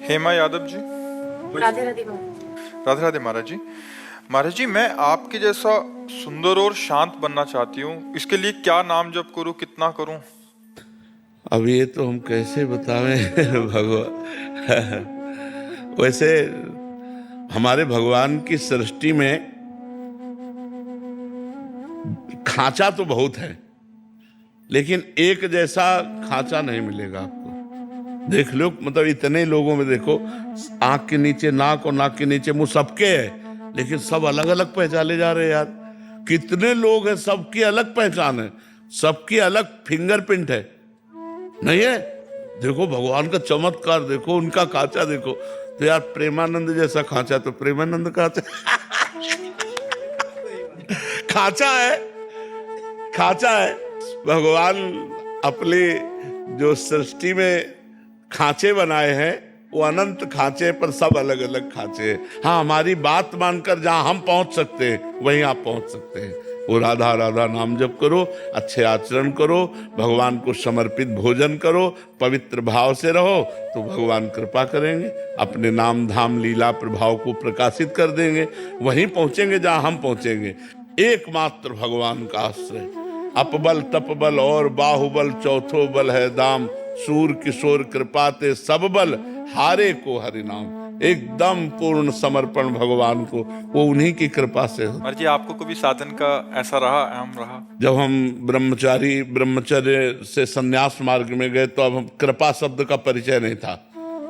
हेमा यादव जी। राधे राधे महाराज। राधे राधे महाराज जी। महाराज जी, मैं आपके जैसा सुंदर और शांत बनना चाहती हूँ, इसके लिए क्या नाम जप करूँ, कितना करूँ? अब ये तो हम कैसे बतावें भगवान। वैसे हमारे भगवान की सृष्टि में खांचा तो बहुत है, लेकिन एक जैसा खांचा नहीं मिलेगा आपको। देख लो, मतलब इतने लोगों में देखो, आंख के नीचे नाक और नाक के नीचे मुंह सबके है, लेकिन सब अलग अलग पहचाने जा रहे हैं यार। कितने लोग हैं, सबकी अलग पहचान है, सबकी अलग फिंगरप्रिंट है, नहीं है? देखो भगवान का चमत्कार देखो, उनका खांचा देखो। तो यार प्रेमानंद जैसा खांचा तो प्रेमानंद खांचा खांचा है, खांचा है। भगवान अपने जो सृष्टि में खांचे बनाए हैं, वो अनंत खांचे, पर सब अलग अलग खांचे हैं। हाँ, हमारी बात मानकर जहां हम पहुंच सकते हैं वहीं आप पहुंच सकते हैं। वो राधा राधा नाम जप करो, अच्छे आचरण करो, भगवान को समर्पित भोजन करो, पवित्र भाव से रहो, तो भगवान कृपा करेंगे, अपने नाम धाम लीला प्रभाव को प्रकाशित कर देंगे। वहीं पहुंचेंगे जहां हम पहुंचेंगे। एकमात्र भगवान का आश्रय, अपबल तपबल और बाहुबल चौथो बल है दाम, सूर किशोर कृपाते सब बल हारे को हरि नाम। एकदम पूर्ण समर्पण भगवान को, वो उन्हीं की कृपा से हो। महाराज जी, आपको कभी साधन का ऐसा रहा, अहम रहा? जब हम ब्रह्मचर्य से संन्यास मार्ग में गए तो अब हम कृपा शब्द का परिचय नहीं था,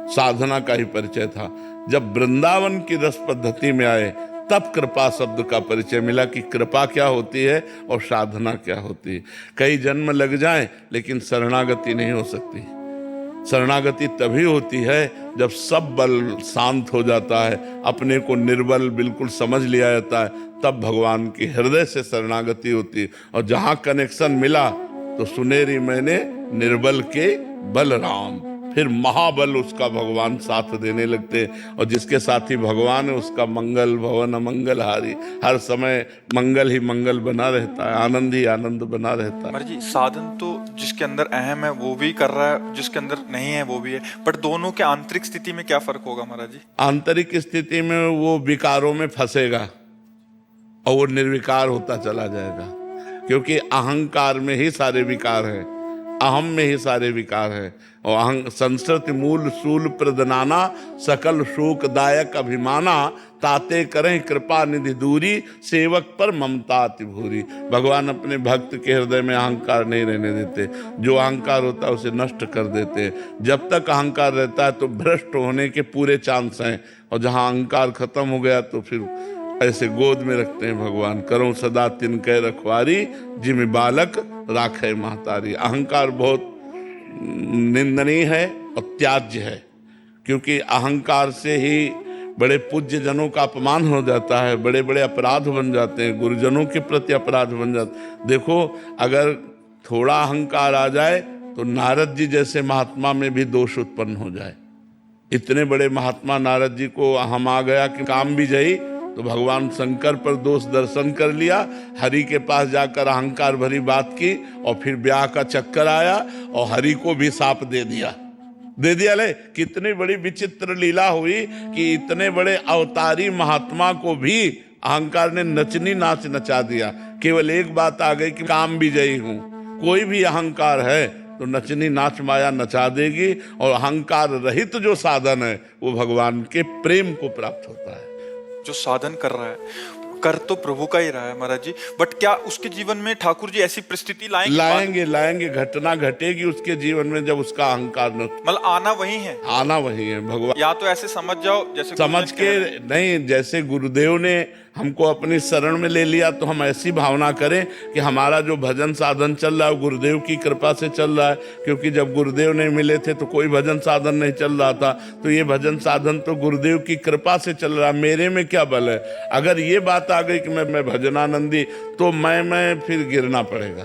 साधना का ही परिचय था। जब वृंदावन की रस पद्धति में आए तब कृपा शब्द का परिचय मिला कि कृपा क्या होती है और साधना क्या होती है। कई जन्म लग जाएं लेकिन शरणागति नहीं हो सकती। शरणागति तभी होती है जब सब बल शांत हो जाता है, अपने को निर्बल बिल्कुल समझ लिया जाता है, तब भगवान की हृदय से शरणागति होती है। और जहां कनेक्शन मिला तो सुनेरी मैंने निर्बल के बल राम, फिर महाबल उसका भगवान साथ देने लगते। और जिसके साथी भगवान है उसका मंगल भवन अमंगल हारी, हर समय मंगल ही मंगल बना रहता है, आनंद ही आनंद बना रहता है। महाराज जी, साधन तो जिसके अंदर अहम है वो भी कर रहा है, जिसके अंदर नहीं है वो भी है, बट दोनों के आंतरिक स्थिति में क्या फर्क होगा महाराज जी? आंतरिक स्थिति में वो विकारों में फंसेगा और वो निर्विकार होता चला जाएगा, क्योंकि अहंकार में ही सारे विकार हैं, अहम में ही सारे विकार हैं। और अहं संस्कृति मूल शूल प्रदनाना, सकल शोकदायक अभिमाना, ताते करें कृपा निधि दूरी, सेवक पर ममता अति भूरी। भगवान अपने भक्त के हृदय में अहंकार नहीं रहने देते, जो अहंकार होता है उसे नष्ट कर देते हैं। जब तक अहंकार रहता है तो भ्रष्ट होने के पूरे चांस हैं, और जहां अहंकार खत्म हो गया तो फिर ऐसे गोद में रखते हैं भगवान, करो सदा तिनके रखवारी, जिम बालक राखे महतारी। अहंकार बहुत निंदनीय है और त्याज्य है, क्योंकि अहंकार से ही बड़े पूज्य जनों का अपमान हो जाता है, बड़े बड़े अपराध बन जाते हैं, गुरुजनों के प्रति अपराध बन जाते। देखो, अगर थोड़ा अहंकार आ जाए तो नारद जी जैसे महात्मा में भी दोष उत्पन्न हो जाए। इतने बड़े महात्मा नारद जी को हम आ गया कि काम भी जई, तो भगवान शंकर पर दोष दर्शन कर लिया, हरि के पास जाकर अहंकार भरी बात की, और फिर ब्याह का चक्कर आया और हरि को भी साप दे दिया ले। कितनी बड़ी विचित्र लीला हुई कि इतने बड़े अवतारी महात्मा को भी अहंकार ने नचनी नाच नचा दिया। केवल एक बात आ गई कि काम भी जई हूं। कोई भी अहंकार है तो नचनी नाच माया नचा देगी, और अहंकार रहित जो साधन है वो भगवान के प्रेम को प्राप्त होता है। जो साधन कर रहा है कर तो प्रभु का ही रहा है महाराज जी, बट क्या उसके जीवन में ठाकुर जी ऐसी परिस्थिति लाएंगे घटना घटेगी उसके जीवन में जब उसका अहंकार न, मतलब आना वही है भगवान। या तो ऐसे समझ जाओ जैसे समझ के नहीं, जैसे गुरुदेव ने हमको अपनी शरण में ले लिया तो हम ऐसी भावना करें कि हमारा जो भजन साधन चल रहा है गुरुदेव की कृपा से चल रहा है, क्योंकि जब गुरुदेव नहीं मिले थे तो कोई भजन साधन नहीं चल रहा था। तो ये भजन साधन तो गुरुदेव की कृपा से चल रहा है, मेरे में क्या बल है? अगर ये बात आ गई कि मैं भजनानंदी, तो मैं फिर गिरना पड़ेगा,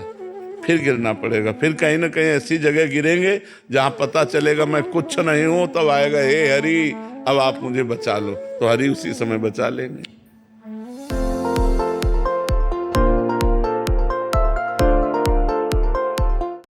फिर कहीं ना कहीं ऐसी जगह गिरेंगे जहां पता चलेगा मैं कुछ नहीं हूं, तब आएगा हे हरि अब आप मुझे बचा लो, तो हरि उसी समय बचा लेंगे।